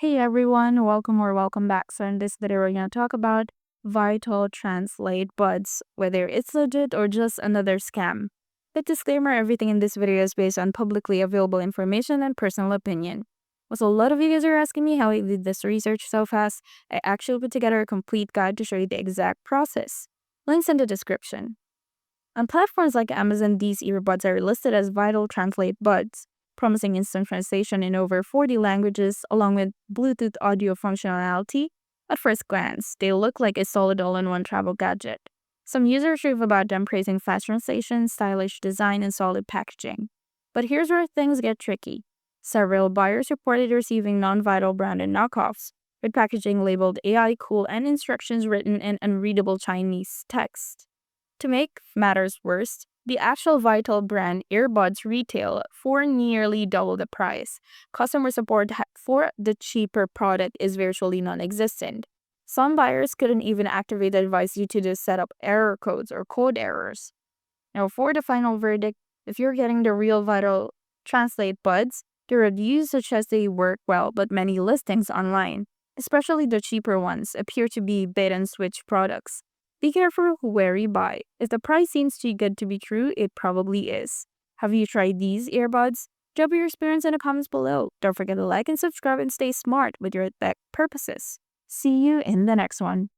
Hey everyone, welcome back. So in this video, we're going to talk about Vital Translate Buds, whether it's legit or just another scam. The disclaimer, everything in this video is based on publicly available information and personal opinion. Also, a lot of you guys are asking me how I did this research so fast. I actually put together a complete guide to show you the exact process. Links in the description. On platforms like Amazon, these earbuds are listed as Vital Translate Buds, promising instant translation in over 40 languages along with Bluetooth audio functionality. At first glance, they look like a solid all-in-one travel gadget. Some users rave about them, praising fast translation, stylish design, and solid packaging. But here's where things get tricky. Several buyers reported receiving non-Vital branded knockoffs, with packaging labeled AI cool and instructions written in unreadable Chinese text. To make matters worse, the actual Vital brand earbuds retail for nearly double the price. Customer support for the cheaper product is virtually non-existent. Some buyers couldn't even activate the device due to the setup error codes or code errors. Now, for the final verdict, if you're getting the real Vital Translate buds, the reviews suggest they work well, but many listings online, especially the cheaper ones, appear to be bait-and-switch products. Be careful where you buy. If the price seems too good to be true, it probably is. Have you tried these earbuds? Drop your experience in the comments below. Don't forget to like and subscribe and stay smart with your tech purposes. See you in the next one.